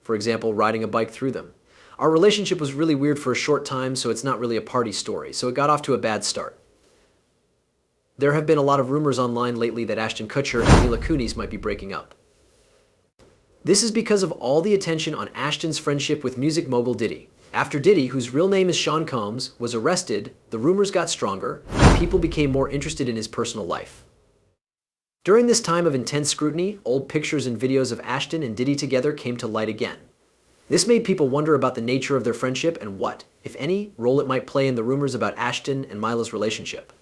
for example, riding a bike through them. Our relationship was really weird for a short time, so it's not really a party story, so it got off to a bad start. There have been a lot of rumors online lately that Ashton Kutcher and Mila Kunis might be breaking up. This is because of all the attention on Ashton's friendship with music mogul Diddy. After Diddy, whose real name is Sean Combs, was arrested, the rumors got stronger, and people became more interested in his personal life. During this time of intense scrutiny, old pictures and videos of Ashton and Diddy together came to light again. This made people wonder about the nature of their friendship and what, if any, role it might play in the rumors about Ashton and Mila's relationship.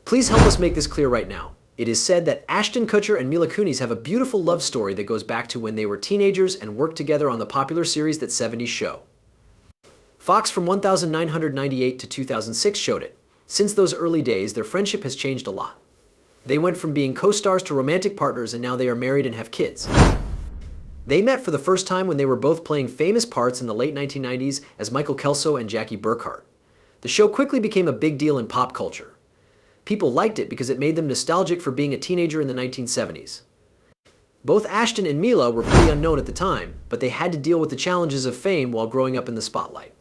Please help us make this clear right now. It is said that Ashton Kutcher and Mila Kunis have a beautiful love story that goes back to when they were teenagers and worked together on the popular series That 70s Show. Fox from 1998 to 2006 showed it. Since those early days, their friendship has changed a lot. They went from being co-stars to romantic partners, and now they are married and have kids. They met for the first time when they were both playing famous parts in the late 1990s as Michael Kelso and Jackie Burkhart. The show quickly became a big deal in pop culture. People liked it because it made them nostalgic for being a teenager in the 1970s. Both Ashton and Mila were pretty unknown at the time, but they had to deal with the challenges of fame while growing up in the spotlight.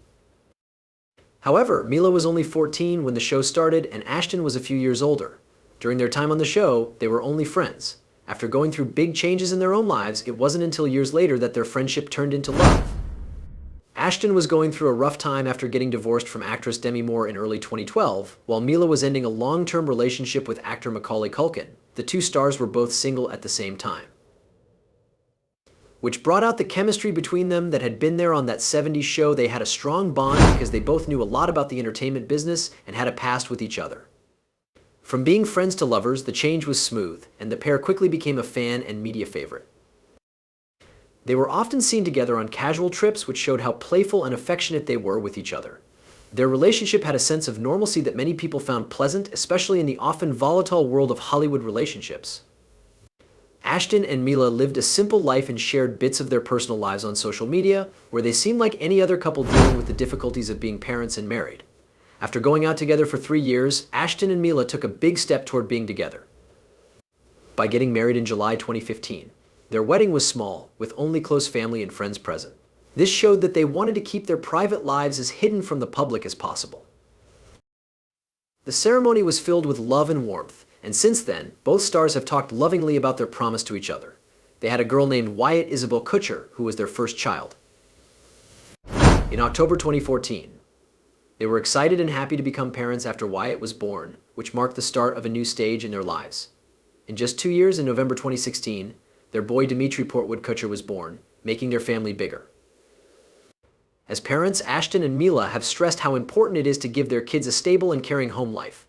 However, Mila was only 14 when the show started, and Ashton was a few years older. During their time on the show, they were only friends. After going through big changes in their own lives, it wasn't until years later that their friendship turned into love. Ashton was going through a rough time after getting divorced from actress Demi Moore in early 2012, while Mila was ending a long-term relationship with actor Macaulay Culkin. The two stars were both single at the same time, which brought out the chemistry between them that had been there on That 70s Show. They had a strong bond because they both knew a lot about the entertainment business and had a past with each other. From being friends to lovers, the change was smooth, and the pair quickly became a fan and media favorite. They were often seen together on casual trips, which showed how playful and affectionate they were with each other. Their relationship had a sense of normalcy that many people found pleasant, especially in the often volatile world of Hollywood relationships. Ashton and Mila lived a simple life and shared bits of their personal lives on social media, where they seemed like any other couple dealing with the difficulties of being parents and married. After going out together for 3 years, Ashton and Mila took a big step toward being together by getting married in July 2015. Their wedding was small, with only close family and friends present. This showed that they wanted to keep their private lives as hidden from the public as possible. The ceremony was filled with love and warmth, and since then, both stars have talked lovingly about their promise to each other. They had a girl named Wyatt Isabel Kutcher, who was their first child, in October 2014. They were excited and happy to become parents after Wyatt was born, which marked the start of a new stage in their lives. In just 2 years, in November 2016, their boy Dimitri Portwood Kutcher was born, making their family bigger. As parents, Ashton and Mila have stressed how important it is to give their kids a stable and caring home life.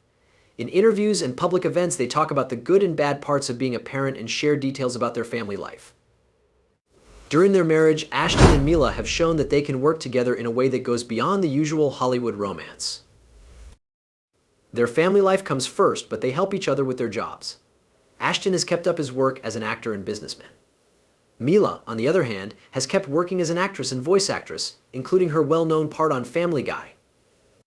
In interviews and public events, they talk about the good and bad parts of being a parent and share details about their family life. During their marriage, Ashton and Mila have shown that they can work together in a way that goes beyond the usual Hollywood romance. Their family life comes first, but they help each other with their jobs. Ashton has kept up his work as an actor and businessman. Mila, on the other hand, has kept working as an actress and voice actress, including her well-known part on Family Guy.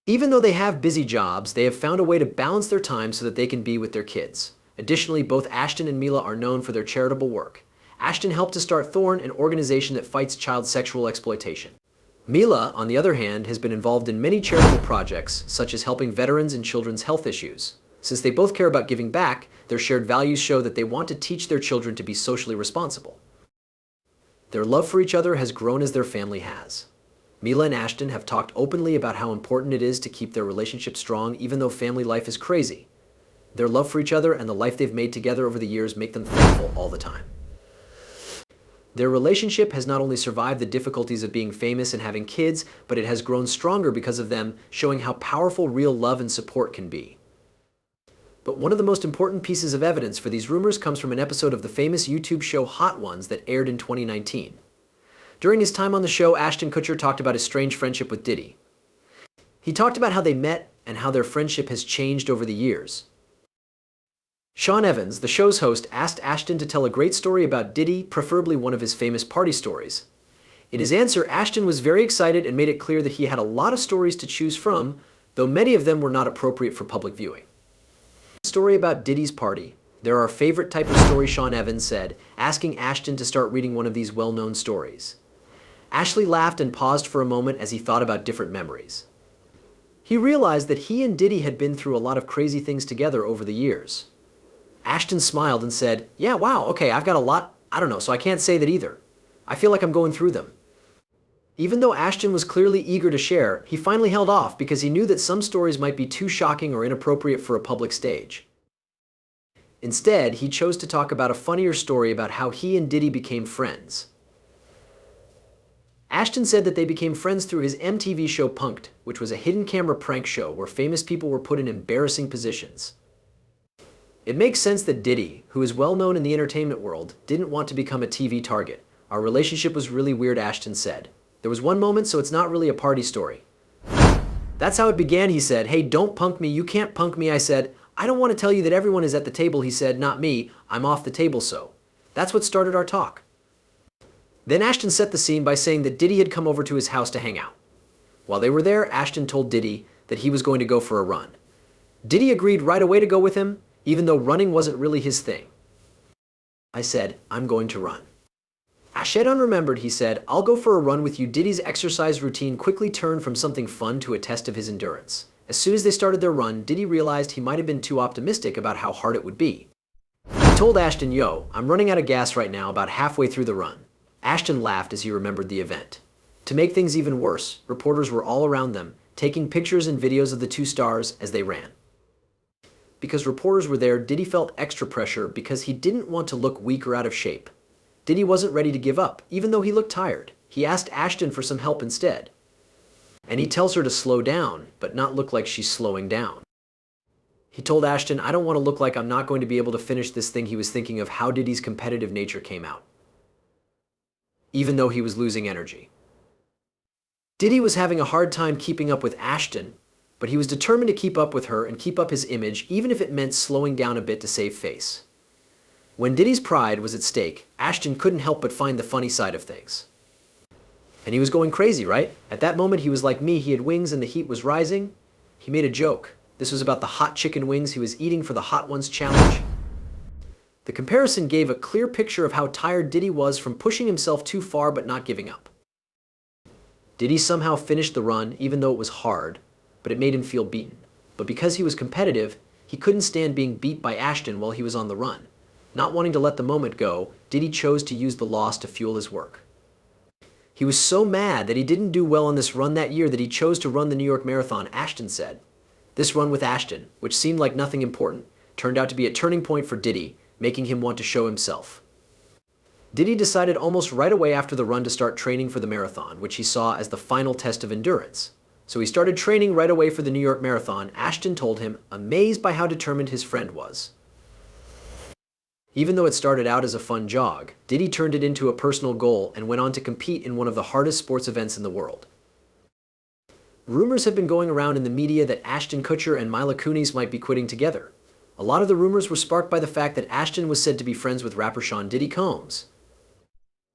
Even though they have busy jobs, they have found a way to balance their time so that they can be with their kids. Additionally, both Ashton and Mila are known for their charitable work. Ashton helped to start Thorn, an organization that fights child sexual exploitation. Mila, on the other hand, has been involved in many charitable projects, such as helping veterans and children's health issues. Since they both care about giving back, their shared values show that they want to teach their children to be socially responsible. Their love for each other has grown as their family has. Mila and Ashton have talked openly about how important it is to keep their relationship strong even though family life is crazy. Their love for each other and the life they've made together over the years make them thankful all the time. Their relationship has not only survived the difficulties of being famous and having kids, but it has grown stronger because of them, showing how powerful real love and support can be. But one of the most important pieces of evidence for these rumors comes from an episode of the famous YouTube show Hot Ones that aired in 2019. During his time on the show, Ashton Kutcher talked about his strange friendship with Diddy. He talked about how they met and how their friendship has changed over the years. Sean Evans, the show's host, asked Ashton to tell a great story about Diddy, preferably one of his famous party stories. In his answer, Ashton was very excited and made it clear that he had a lot of stories to choose from, though many of them were not appropriate for public viewing. Story about Diddy's party. They're our favorite type of story, Sean Evans said, asking Ashton to start reading one of these well-known stories. Ashley laughed and paused for a moment as he thought about different memories. He realized that he and Diddy had been through a lot of crazy things together over the years. Ashton smiled and said, "Yeah, wow, okay, I've got a lot, I don't know, so I can't say that either. I feel like I'm going through them." Even though Ashton was clearly eager to share, he finally held off because he knew that some stories might be too shocking or inappropriate for a public stage. Instead, he chose to talk about a funnier story about how he and Diddy became friends. Ashton said that they became friends through his MTV show Punk'd, which was a hidden camera prank show where famous people were put in embarrassing positions. It makes sense that Diddy, who is well known in the entertainment world, didn't want to become a TV target. "Our relationship was really weird," Ashton said. "There was one moment, so it's not really a party story." "That's how it began," he said. "Hey, don't punk me, you can't punk me," I said. "I don't want to tell you that everyone is at the table," he said. "Not me, I'm off the table, so." That's what started our talk. Then Ashton set the scene by saying that Diddy had come over to his house to hang out. While they were there, Ashton told Diddy that he was going to go for a run. Diddy agreed right away to go with him, even though running wasn't really his thing. I said, "I'm going to run." Ashton remembered, he said, "I'll go for a run with you." Diddy's exercise routine quickly turned from something fun to a test of his endurance. As soon as they started their run, Diddy realized he might have been too optimistic about how hard it would be. He told Ashton, "Yo, I'm running out of gas right now, about halfway through the run." Ashton laughed as he remembered the event. To make things even worse, reporters were all around them, taking pictures and videos of the two stars as they ran. Because reporters were there, Diddy felt extra pressure because he didn't want to look weak or out of shape. Diddy wasn't ready to give up, even though he looked tired. He asked Ashton for some help instead. And he tells her to slow down, but not look like she's slowing down. He told Ashton, "I don't want to look like I'm not going to be able to finish this thing." He was thinking of how Diddy's competitive nature came out, even though he was losing energy. Diddy was having a hard time keeping up with Ashton, but he was determined to keep up with her and keep up his image, even if it meant slowing down a bit to save face. When Diddy's pride was at stake, Ashton couldn't help but find the funny side of things. And he was going crazy, right? At that moment, he was like me. He had wings and the heat was rising. He made a joke. This was about the hot chicken wings he was eating for the Hot Ones challenge. The comparison gave a clear picture of how tired Diddy was from pushing himself too far but not giving up. Diddy somehow finished the run, even though it was hard, but it made him feel beaten. But because he was competitive, he couldn't stand being beat by Ashton while he was on the run. Not wanting to let the moment go, Diddy chose to use the loss to fuel his work. He was so mad that he didn't do well on this run that year that he chose to run the New York Marathon, Ashton said. This run with Ashton, which seemed like nothing important, turned out to be a turning point for Diddy, making him want to show himself. Diddy decided almost right away after the run to start training for the marathon, which he saw as the final test of endurance. So he started training right away for the New York Marathon, Ashton told him, amazed by how determined his friend was. Even though it started out as a fun jog, Diddy turned it into a personal goal and went on to compete in one of the hardest sports events in the world. Rumors have been going around in the media that Ashton Kutcher and Mila Kunis might be quitting together. A lot of the rumors were sparked by the fact that Ashton was said to be friends with rapper Sean Diddy Combs.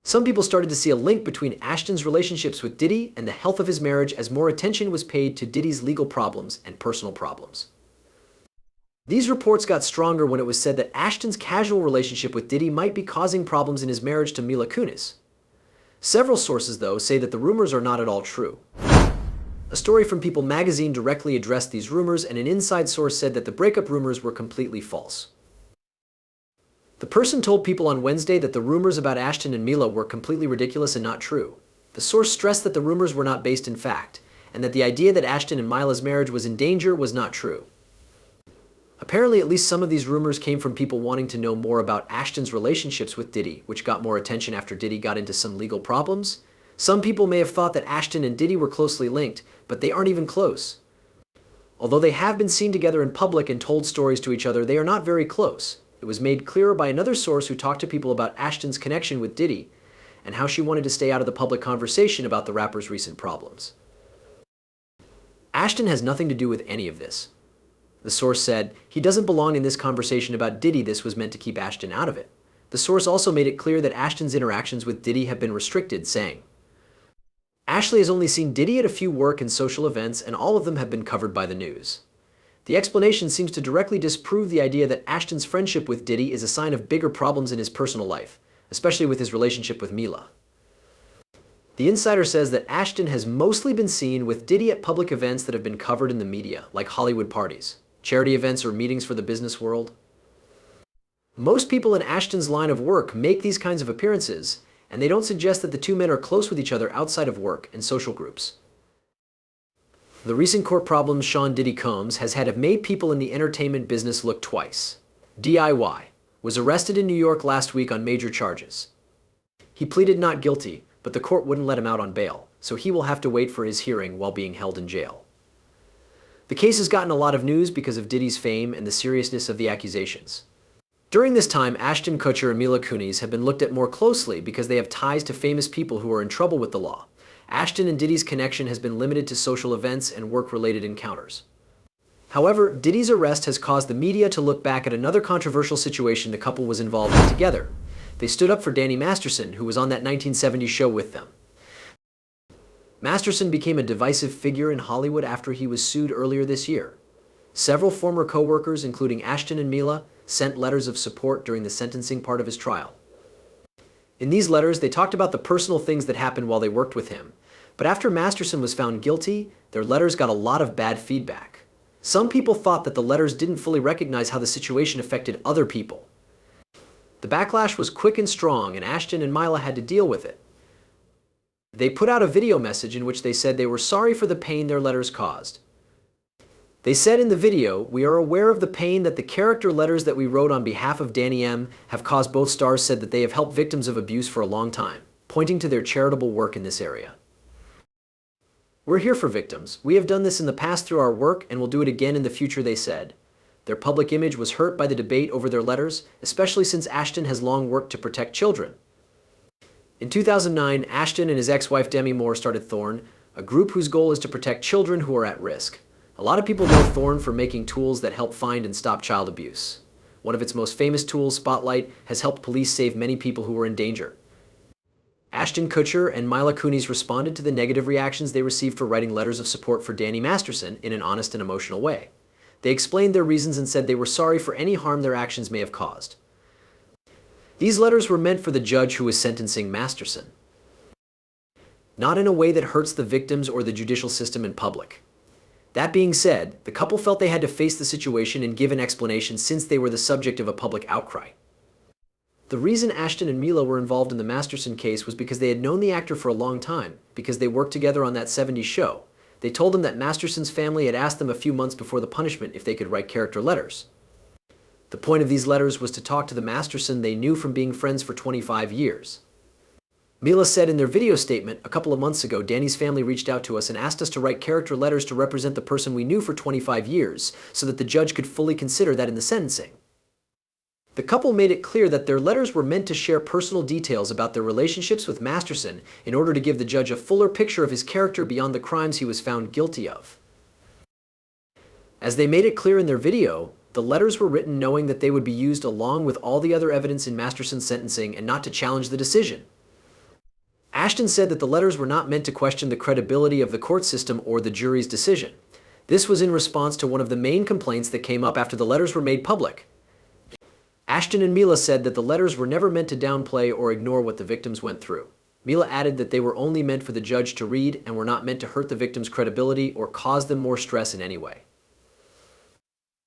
Some people started to see a link between Ashton's relationships with Diddy and the health of his marriage as more attention was paid to Diddy's legal problems and personal problems. These reports got stronger when it was said that Ashton's casual relationship with Diddy might be causing problems in his marriage to Mila Kunis. Several sources, though, say that the rumors are not at all true. A story from People magazine directly addressed these rumors, and an inside source said that the breakup rumors were completely false. The person told People on Wednesday that the rumors about Ashton and Mila were completely ridiculous and not true. The source stressed that the rumors were not based in fact, and that the idea that Ashton and Mila's marriage was in danger was not true. Apparently, at least some of these rumors came from people wanting to know more about Ashton's relationships with Diddy, which got more attention after Diddy got into some legal problems. Some people may have thought that Ashton and Diddy were closely linked, but they aren't even close. Although they have been seen together in public and told stories to each other, they are not very close. It was made clearer by another source who talked to people about Ashton's connection with Diddy and how she wanted to stay out of the public conversation about the rapper's recent problems. Ashton has nothing to do with any of this. The source said, he doesn't belong in this conversation about Diddy. This was meant to keep Ashton out of it. The source also made it clear that Ashton's interactions with Diddy have been restricted, saying, Ashley has only seen Diddy at a few work and social events, and all of them have been covered by the news. The explanation seems to directly disprove the idea that Ashton's friendship with Diddy is a sign of bigger problems in his personal life, especially with his relationship with Mila. The insider says that Ashton has mostly been seen with Diddy at public events that have been covered in the media, like Hollywood parties, charity events, or meetings for the business world. Most people in Ashton's line of work make these kinds of appearances, and they don't suggest that the two men are close with each other outside of work and social groups. The recent court problems Sean Diddy Combs has had have made people in the entertainment business look twice. DIY was arrested in New York last week on major charges. He pleaded not guilty, but the court wouldn't let him out on bail, so he will have to wait for his hearing while being held in jail. The case has gotten a lot of news because of Diddy's fame and the seriousness of the accusations. During this time, Ashton Kutcher and Mila Kunis have been looked at more closely because they have ties to famous people who are in trouble with the law. Ashton and Diddy's connection has been limited to social events and work-related encounters. However, Diddy's arrest has caused the media to look back at another controversial situation the couple was involved in together. They stood up for Danny Masterson, who was on that 1970s show with them. Masterson became a divisive figure in Hollywood after he was sued earlier this year. Several former co-workers, including Ashton and Mila, sent letters of support during the sentencing part of his trial. In these letters, they talked about the personal things that happened while they worked with him. But after Masterson was found guilty, their letters got a lot of bad feedback. Some people thought that the letters didn't fully recognize how the situation affected other people. The backlash was quick and strong, and Ashton and Mila had to deal with it. They put out a video message in which they said they were sorry for the pain their letters caused. They said in the video, "We are aware of the pain that the character letters that we wrote on behalf of Danny M have caused." Both stars said that they have helped victims of abuse for a long time, pointing to their charitable work in this area. "We're here for victims. We have done this in the past through our work and will do it again in the future," they said. Their public image was hurt by the debate over their letters, especially since Ashton has long worked to protect children. In 2009, Ashton and his ex-wife Demi Moore started Thorn, a group whose goal is to protect children who are at risk. A lot of people know Thorn for making tools that help find and stop child abuse. One of its most famous tools, Spotlight, has helped police save many people who were in danger. Ashton Kutcher and Mila Kunis responded to the negative reactions they received for writing letters of support for Danny Masterson in an honest and emotional way. They explained their reasons and said they were sorry for any harm their actions may have caused. These letters were meant for the judge who was sentencing Masterson, not in a way that hurts the victims or the judicial system in public. That being said, the couple felt they had to face the situation and give an explanation since they were the subject of a public outcry. The reason Ashton and Mila were involved in the Masterson case was because they had known the actor for a long time, because they worked together on that 70s show. They told him that Masterson's family had asked them a few months before the punishment if they could write character letters. The point of these letters was to talk to the Masterson they knew from being friends for 25 years. Mila said in their video statement, "A couple of months ago, Danny's family reached out to us and asked us to write character letters to represent the person we knew for 25 years, so that the judge could fully consider that in the sentencing." The couple made it clear that their letters were meant to share personal details about their relationships with Masterson in order to give the judge a fuller picture of his character beyond the crimes he was found guilty of. As they made it clear in their video, the letters were written knowing that they would be used along with all the other evidence in Masterson's sentencing and not to challenge the decision. Ashton said that the letters were not meant to question the credibility of the court system or the jury's decision. This was in response to one of the main complaints that came up after the letters were made public. Ashton and Mila said that the letters were never meant to downplay or ignore what the victims went through. Mila added that they were only meant for the judge to read and were not meant to hurt the victims' credibility or cause them more stress in any way.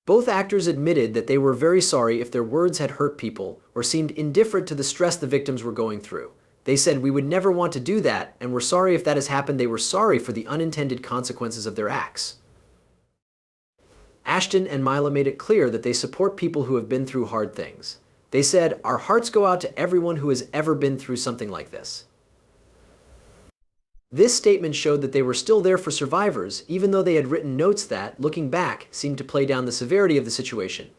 Both actors admitted that they were very sorry if their words had hurt people or seemed indifferent to the stress the victims were going through. They said, "We would never want to do that, and we're sorry if that has happened." They were sorry for the unintended consequences of their acts. Ashton and Mila made it clear that they support people who have been through hard things. They said, "Our hearts go out to everyone who has ever been through something like this." This statement showed that they were still there for survivors, even though they had written notes that, looking back, seemed to play down the severity of the situation.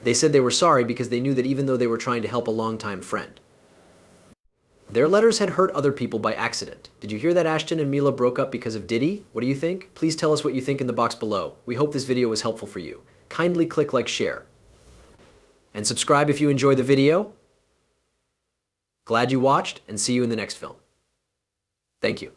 They said they were sorry because they knew that even though they were trying to help a longtime friend, their letters had hurt other people by accident. Did you hear that Ashton and Mila broke up because of Diddy? What do you think? Please tell us what you think in the box below. We hope this video was helpful for you. Kindly click like, share, and subscribe if you enjoyed the video. Glad you watched, and see you in the next film. Thank you.